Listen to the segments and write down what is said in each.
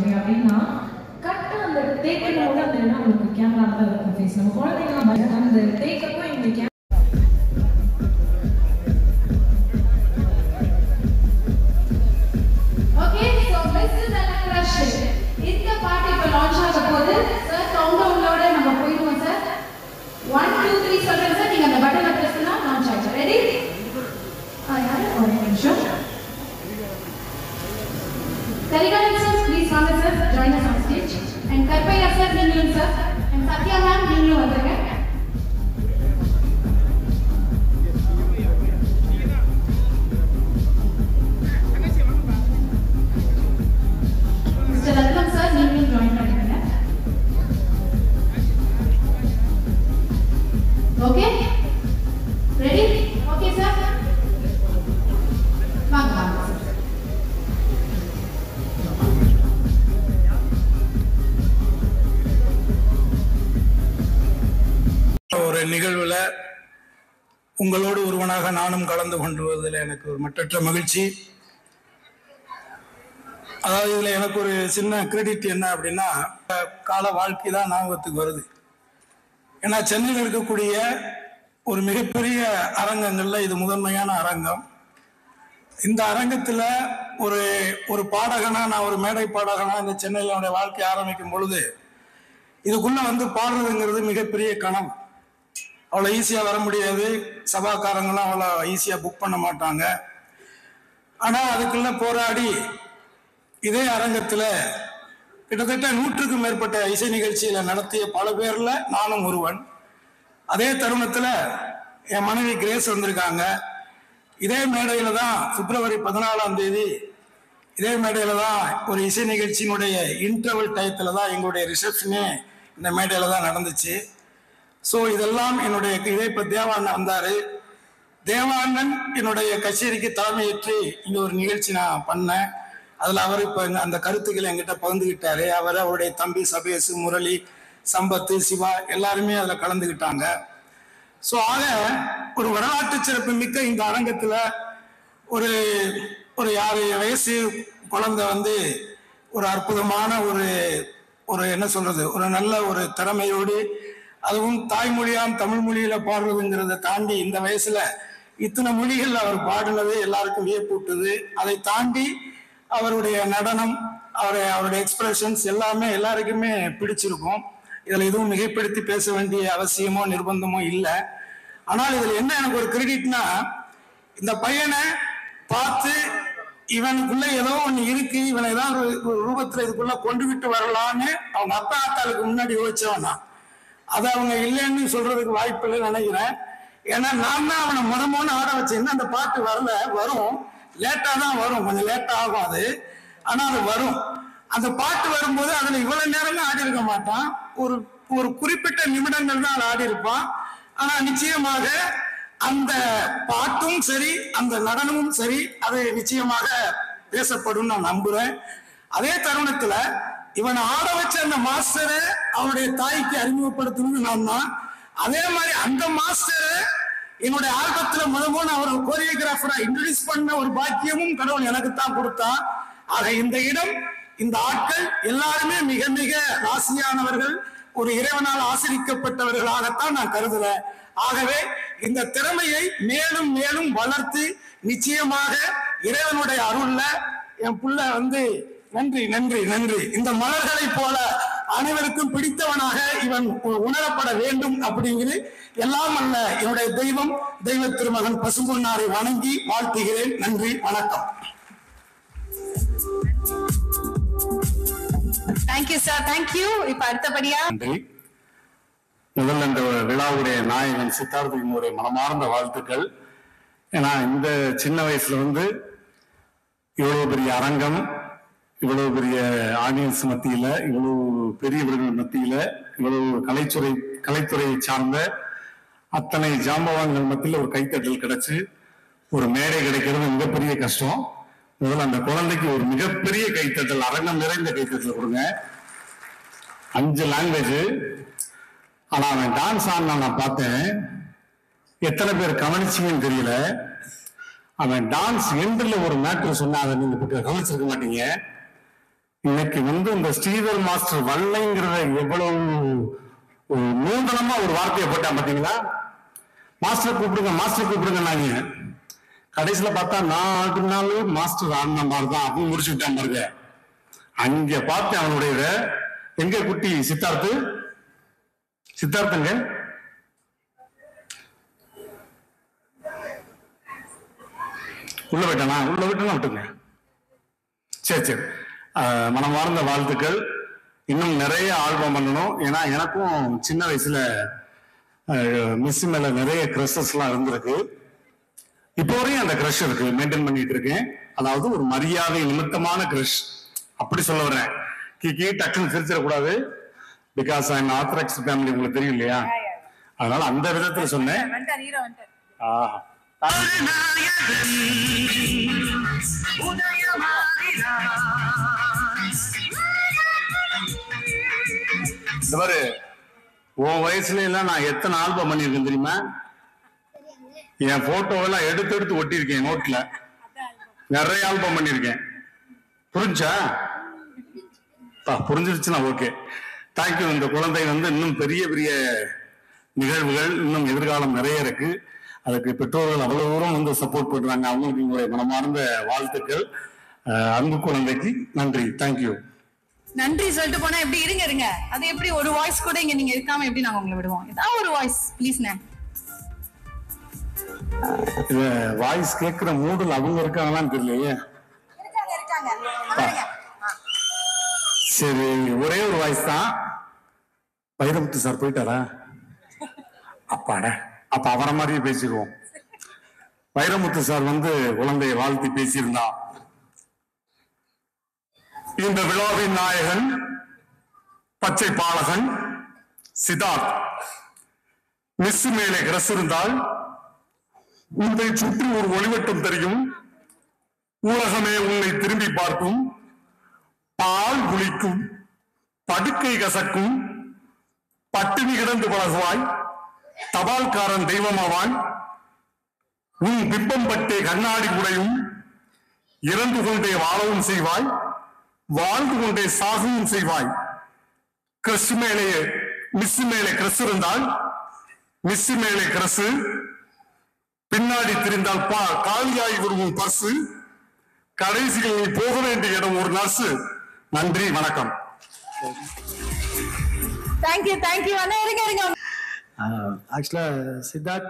பாத்தீங்க அப்படின்னா கரெக்டா அந்த டேக்கப் போது அந்த என்ன உங்களுக்கு கேமரா தான் இருக்கும் ஃபேஸ் நம்ம குழந்தைங்க அந்த டேக்கப்போ இந்த இந்த பாட்டு இப்ப லான்ச் ஆக போகுது சார் கவுண்டவுனோட நம்ம போயிடுவோம் சார் 1 2 3 சொல்றேன் சார் நீங்க அந்த பட்டனை பிரஸ் பண்ணா லான்ச் ஆயிடும் ரெடி யாரு ஒரு நிமிஷம் கரிகாலன் சார் ப்ளீஸ் வாங்க sir join us on stage and Karpaiya sir நீங்களும் சார் and சத்யா மேம் நீங்களும் வந்துருங்க ரத்னம் சார் நீங்களும் ஜாயின் பண்ணிக்கங்க ஓகே ரெடி ஓகே சார் வாங்க வாங்க ஒரு நிகழ்வுல உங்களோடு ஒருவனாக நானும் கலந்து கொண்டுவதில் எனக்கு ஒரு மற்றற்ற மகிழ்ச்சி. அதாவது இதுல எனக்கு ஒரு சின்ன கிரெடிட் என்ன அப்படின்னா கால வாழ்க்கை தான் ஞாபகத்துக்கு வருது. ஏன்னா சென்னையில் இருக்கக்கூடிய ஒரு மிகப்பெரிய அரங்கங்கள்ல இது முதன்மையான அரங்கம். இந்த அரங்கத்துல ஒரு ஒரு பாடகனா நான் ஒரு மேடை பாடகனா இந்த சென்னையில் என்னுடைய வாழ்க்கை ஆரம்பிக்கும் பொழுது இதுக்குள்ள வந்து பாடுறதுங்கிறது மிகப்பெரிய கனவு. அவ்வளோ ஈஸியா வர முடியாது. சபாக்காரங்களும் அவ்வளோ ஈஸியா புக் பண்ண மாட்டாங்க. ஆனா அதுக்குள்ள போராடி இதே அரங்கத்துல கிட்டத்தட்ட 100க்கும் மேற்பட்ட இசை நிகழ்ச்சியில நடத்திய பல பேர்ல நானும் ஒருவன். அதே தருணத்துல என் மனைவி கிரேஸ் வந்திருக்காங்க. இதே மேடையில தான் பிப்ரவரி 14ஆம் தேதி இதே மேடையில தான் ஒரு இசை நிகழ்ச்சியினுடைய இன்டர்வல் டயத்துல தான் எங்களுடைய ரிசப்ஷனே இந்த மேடையில தான் நடந்துச்சு. ஸோ இதெல்லாம் என்னுடைய இதை இப்போ தேவாண்ணன் வந்தாரு. தேவாண்ணன் என்னுடைய கச்சேரிக்கு தலைமையேற்று இங்க ஒரு நிகழ்ச்சி நான் பண்ணேன். அதுல அவர் இப்ப அந்த கருத்துக்களை என்கிட்ட பகிர்ந்துகிட்டாரு. அவருடைய தம்பி சபேசு, முரளி, சம்பத்து, சிவா எல்லாருமே அதுல கலந்துகிட்டாங்க. ஸோ ஆக ஒரு வரலாற்று சிறப்பு மிக்க இந்த அரங்கத்துல ஒரு ஒரு 6 வயசு குழந்தை வந்து ஒரு அற்புதமான ஒரு என்ன சொல்றது ஒரு நல்ல ஒரு திறமையோடு அதுவும் தாய்மொழியாம் தமிழ் மொழியில பாடுறதுங்கிறத தாண்டி இந்த வயசுல இத்தனை மொழிகள் அவர் பாடினது எல்லாருக்கும் வியப்பூட்டுது. அதை தாண்டி அவருடைய நடனம் அவருடைய எக்ஸ்பிரஷன்ஸ் எல்லாமே எல்லாருக்குமே பிடிச்சிருக்கும். இதுல எதுவும் மிகைப்படுத்தி பேச வேண்டிய அவசியமோ நிர்பந்தமோ இல்லை. ஆனால் இதுல என்ன எனக்கு ஒரு கிரெடிட்னா இந்த பையனை பார்த்து இவனுக்குள்ள ஏதோ ஒண்ணு இருக்கு, இவனை ஏதாவது ஒரு ரூபத்துல இதுக்குள்ள கொண்டு விட்டு வரலான்னு அவங்க அப்பா ஆத்தாளுக்கு முன்னாடி யோசிச்சவனா. அதை அவங்க இல்லைன்னு சொல்றதுக்கு வாய்ப்பு இல்லைன்னு நினைக்கிறேன். ஏன்னா நான் தான் அவனை முதமோன்னு ஆட வச்சேன். அந்த பாட்டு வரல, வரும், லேட்டா தான் வரும், கொஞ்சம் லேட்டா ஆகும் அது. ஆனா அது வரும். அந்த பாட்டு வரும்போது அதுல இவ்வளவு நேரம் ஆடி இருக்க மாட்டான். ஒரு ஒரு குறிப்பிட்ட நிமிடங்கள் தான் ஆடி இருப்பான். ஆனா நிச்சயமாக அந்த பாட்டும் சரி அந்த நடனமும் சரி அது நிச்சயமாக பேசப்படும் நான் நம்புறேன். அதே தருணத்துல இவனை ஆட வச்ச அந்த மாஸ்டரை அவனுடைய தாய்க்கு அறிமுகப்படுத்தணும்னு நான் தான். அதே மாதிரி அந்த மாஸ்டரை என்னுடைய ஆல்பத்துல முதல்ல அவர் கோரியோகிராஃபரா இன்ட்ரோடியூஸ் பண்ண ஒரு பாக்கியமும் கடவுள் எனக்கு தான் கொடுத்தான். ஆக இந்த இடம் இந்த ஆட்கள் எல்லாருமே மிக மிக ராசியானவர்கள், ஒரு இறைவனால் ஆசிரிக்கப்பட்டவர்களாகத்தான் நான் கருதுறேன். ஆகவே இந்த திறமையை மேலும் மேலும் வளர்த்து நிச்சயமாக இறைவனுடைய அருள்ல என் புள்ள வந்து நன்றி நன்றி நன்றி இந்த மலர்களை போல அனைவருக்கும் பிடித்தவனாக இவன் உணரப்பட வேண்டும் அப்படிங்கிறது எல்லாம் அல்ல என்னுடைய தெய்வம் தெய்வ திருமகன் பசும்பொன்னாரை வணங்கி வாழ்த்துகிறேன். நன்றி, வணக்கம். Thank you sir, thank you. இப்ப அடுத்தபடியா நன்றி. முதல்ல இந்த விழாவுடைய நாயகன் சித்தார்த்தினுடைய மனமார்ந்த வாழ்த்துக்கள். ஏன்னா இந்த சின்ன வயசுல வந்து இவ்வளவு பெரிய அரங்கம், இவ்வளவு பெரிய ஆடியன்ஸ் மத்தியில, இவ்வளவு பெரியவர்கள் மத்தியில, இவ்வளவு கலைத்துறையை சார்ந்த அத்தனை ஜாம்பவான்கள் மத்தியில ஒரு கைத்தட்டல் கிடைச்சு ஒரு மேடை கிடைக்கிறது மிகப்பெரிய கஷ்டம். முதல்ல அந்த குழந்தைக்கு ஒரு மிகப்பெரிய கைத்தட்டல், அரங்கம் நிறைந்த கைத்தட்டல் கொடுங்க. 5 லாங்குவேஜ். ஆனா அவன் டான்ஸ் ஆடினா நான் பார்த்தேன். எத்தனை பேர் கவனிச்சிங்கன்னு தெரியல. அவன் டான்ஸ் எண்டில் ஒரு மேட்ரு சொன்னா அதை நீங்க கவனிச்சிருக்க மாட்டீங்க. இன்னைக்கு வந்து இந்த ஸ்ரீதர் மாஸ்டர் வல்லைங்கிறத எவ்வளவு நூதனமா ஒரு வார்த்தையை போட்டா பாத்தீங்களா? மாஸ்டர் கூப்பிடுங்க நாங்க கடைசியில பார்த்தா நான் ஆடுனாலும் மாஸ்டர் ஆடின மாதிரிதான் அப்படின்னு முடிச்சுட்டான் பாருங்க. அங்க பார்த்தேன் அவனுடைய எங்க குட்டி சித்தார்த்தங்க உள்ள விட்டனா விட்டுங்க. சரி மனமார்ந்த வாழ்த்துக்கள். இன்னும் நிறைய ஆல்பம் பண்ணணும். ஏன்னா எனக்கும் சின்ன வயசுல மிஸ் மேல நிறைய கிரஷஸ் எல்லாம் இருந்திருக்கு. இப்போ வரையும் அந்த கிரஷ் இருக்கு, மெயின்டைன் பண்ணிட்டு இருக்கேன். அதாவது ஒரு மரியாதை நிமித்தமான கிரஷ் அப்படி சொல்ல வரேன். டக்குன்னு சிரிச்சிடக்கூடாது. பிகாஸ் ஐ ஆர்த்தடாக்ஸ் ஃபேமிலி, உங்களுக்கு தெரியும் இல்லையா? அதனால அந்த விதத்துல சொன்னேன். இந்த மாதிரி உன் வயசுல எல்லாம் நான் எத்தனை ஆல்பம் பண்ணிருக்கேன் தெரியுமா? என் போட்டோவெல்லாம் எடுத்து ஒட்டியிருக்கேன் நோட்ல. நிறைய ஆல்பம் பண்ணிருக்கேன். புரிஞ்சிருச்சுன்னா ஓகே, தேங்க்யூ. இந்த குழந்தை வந்து இன்னும் பெரிய பெரிய நிகழ்வுகள் இன்னும் எதிர்காலம் நிறைய இருக்கு. அதுக்கு பெற்றோர்கள் அவ்வளவு தூரம் வந்து சப்போர்ட் பண்றாங்க. அவங்களுக்கு உங்களுடைய மனமார்ந்த வாழ்த்துக்கள். அன்பு குழந்தைக்கு நன்றி. தேங்க்யூ. நன்றி சொல்லிட்டு போனா எப்படி இருங்க அது எப்படி ஒரு வாய்ஸ் கூட இங்க நீங்க இருக்காம எப்படி நாங்க உங்களை விடுவோம்? ஏதாவது ஒரு வாய்ஸ் ப்ளீஸ். வாய்ஸ் கேட்கிற மூடல் அவங்க இருக்காங்களான்னு தெரியலையே. சரி, ஒரே ஒரு வாய்ஸ் தான். வைரமுத்து சார் போயிட்டாரா? அப்பாடா, அப்ப அவரை மாதிரியே பேசிடுவோம். வைரமுத்து சார் வந்து குழந்தையை வாழ்த்தி பேசியிருந்தா. இந்த விழாவின் நாயகன் பச்சை பாலகன் சித்தார்த். மிஸ் மேலே கிரஸ் இருந்தால் உன்னை சுற்றி ஒரு ஒளிவட்டம் தெரியும். உலகமே உன்னை திரும்பி பார்க்கும். பால் குளிக்கும், படுக்கை கசக்கும், பட்டினி கிடந்து பழகுவாய். தபால்காரன் தெய்வமாவான். உன் பிம்பம் பட்டே கண்ணாடி உடையும். இறந்து கொண்டே வாழவும் செய்வாய், வாழ்ந்து கொண்டே சாகவும் செய்வாய். கிரஸ் மேலே மிஸ் மேலே கிரஸ் இருந்தால் மிஸ் மேலே கிரஸ். பின்னாடி திரிந்தால் காலியாகி வருவோம் பர்சு. கடைசிகளில் போக வேண்டிய இடம் ஒரு நர்ஸு. நன்றி, வணக்கம். தேங்க்யூ. அண்ணா இருங்க. ஆக்சுவலா சித்தார்த்,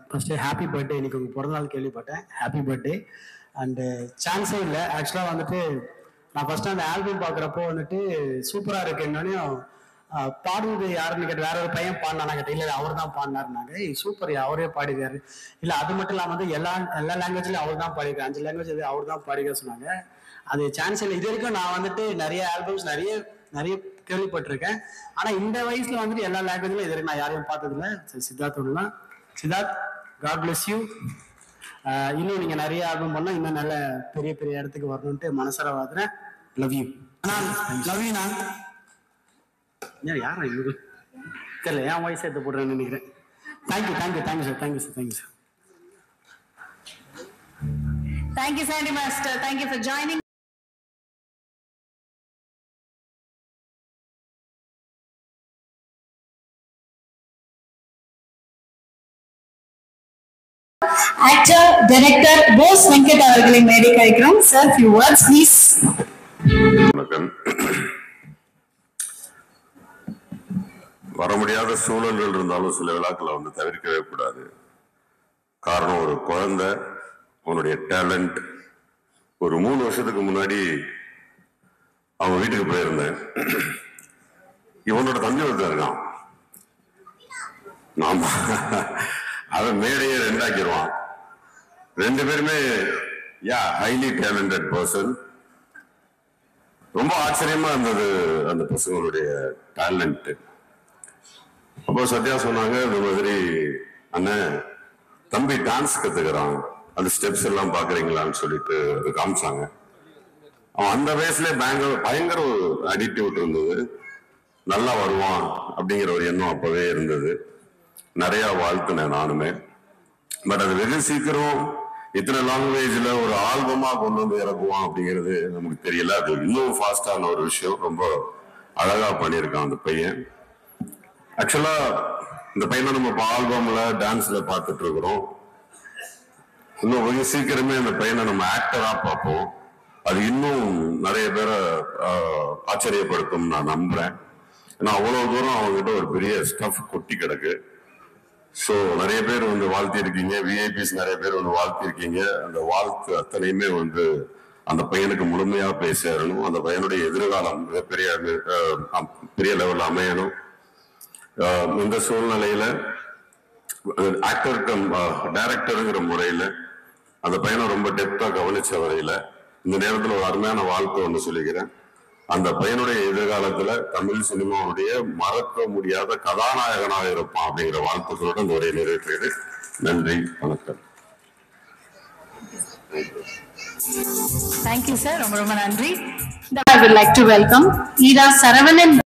ஃபர்ஸ்ட் ஹாப்பி பர்த்டே. இன்னைக்கு உங்க பிறந்த நாள் கேள்விப்பட்டேன். Happy birthday. அண்டு சான்ஸே இல்லை. ஆக்சுவலா வந்துட்டு நான் ஃபர்ஸ்ட் அந்த ஆல்பம் பார்க்குறப்போ வந்துட்டு சூப்பரா இருக்கு. என்னன்னையும் பாடுவது யாருன்னு கேட்டு வேற ஒரு பையன் பாடினா கேட்டேன். இல்லை அவர் தான் பாடினாருனாங்க. சூப்பர், அவரே பாடிக்காரு. இல்லை அது மட்டும் இல்லாமல் வந்து எல்லா லாங்குவேஜ்லையும் அவர் தான் பாடிக்காரு. 5 லாங்குவேஜ் அவர் தான் பாடிக்க சொன்னாங்க. அது சான்ஸ் இல்லை. இது வரைக்கும் நான் வந்துட்டு நிறைய ஆல்பம்ஸ் நிறைய கேள்விப்பட்டிருக்கேன். ஆனால் இந்த வயசுல வந்துட்டு எல்லா லாங்குவேஜ்லையும் இது வரைக்கும் நான் யாரையும் பார்த்ததில்லை. சித்தார்த்தோடலாம். Siddharth, god bless you. இன்னும் நீங்கள் நிறைய ஆல்பம் பண்ணால் இன்னும் நல்ல பெரிய பெரிய இடத்துக்கு வரணுன்ட்டு மனசார வாதுறேன். Love you. Love you. நான் யாரா இது தெரியல, என் வாய்ஸ் எடுத்து போடுறேன்னு நினைக்கிறேன். Thank you sir. Thank you Sandy master. Thank you for joining. Actor director Bose Venkat அவர்களை மேடை கழிக்கிறோம். Sir, few words please. வர முடியாத சூழல்கள் இருந்தாலும் சில விழாக்களை வந்து தவிர்க்கவே கூடாது. காரணம், ஒரு குழந்தை அவனுடைய டேலண்ட். ஒரு 3 வருஷத்துக்கு முன்னாடி அவன் வீட்டுக்கு போயிருந்தேன். இவனோட தம்பி ஒருத்தர் இருக்கான். நாம அவன் மேடையே 2 ஆக்கிடுவான். 2 பேருமே ஹைலி டேலண்டட் பர்சன். ரொம்ப ஆச்சரியமா இருந்தது அந்த பசங்களுடைய டேலண்ட். அப்போ சத்யா சொன்னாங்க, இந்த மாதிரி அண்ணன் தம்பி டான்ஸ் கத்துக்கிறான், அந்த ஸ்டெப்ஸ் எல்லாம் பாக்குறீங்களான்னு சொல்லிட்டு அது காமிச்சாங்க. அவன் அந்த வயசுல பயங்கர ஒரு ஆட்டிடியூட் இருந்தது. நல்லா வருவான் அப்படிங்கிற ஒரு எண்ணம் அப்பவே இருந்தது. நிறைய வாழ்த்துனேன் நானுமே. பட் அது வெகு சீக்கிரம் இத்தனை லாங்குவேஜ்ல ஒரு ஆல்பமா கொண்டு வந்து இறக்குவான் அப்படிங்கிறது நமக்கு தெரியல. அது இன்னும் ஃபாஸ்டான ஒரு விஷயம். ரொம்ப அழகா பண்ணியிருக்கான் அந்த பையன். ஆக்சுவலா இந்த பையனை நம்ம இப்போ ஆல்பம்ல டான்ஸ்ல பார்த்துட்டு இருக்கிறோம். இன்னும் கொஞ்சம் சீக்கிரமே அந்த பையனை நம்ம ஆக்டரா பார்ப்போம். அது இன்னும் நிறைய பேரை ஆச்சரியப்படுத்தும் நான் நம்புறேன். ஏன்னா அவ்வளவு தூரம் அவங்ககிட்ட ஒரு பெரிய ஸ்டஃப் கொட்டி கிடக்கு. ஸோ நிறைய பேர் வந்து வாழ்த்திருக்கீங்க, விஐபிஸ் நிறைய பேர் வந்து வாழ்த்திருக்கீங்க. அந்த வாழ்த்து அத்தனையுமே வந்து அந்த பையனுக்கு முழுமையா போய் சேரணும். அந்த பையனுடைய எதிர்காலம் பெரிய லெவலில் அமையணும். இந்த சூழ்நிலையில ஆக்டர் டைரக்டருங்கிற முறையில அந்த பையனை ரொம்ப டெப்தா கவனிச்ச வரையில இந்த நேரத்தில் ஒரு அருமையான வாழ்த்து ஒன்று சொல்லிக்கிறேன். அந்த பையனுடைய எதிர்காலத்துல தமிழ் சினிமாவுடைய மறக்க முடியாத கதாநாயகனாக இருப்பான் அப்படிங்கிற வாழ்த்துக்களோட இந்த உரையை நிறைவேற்றுகிறது. நன்றி, வணக்கம். Thank you, sir. ரொம்ப ரொம்ப நன்றி. I would like to welcome Ira Saravanan.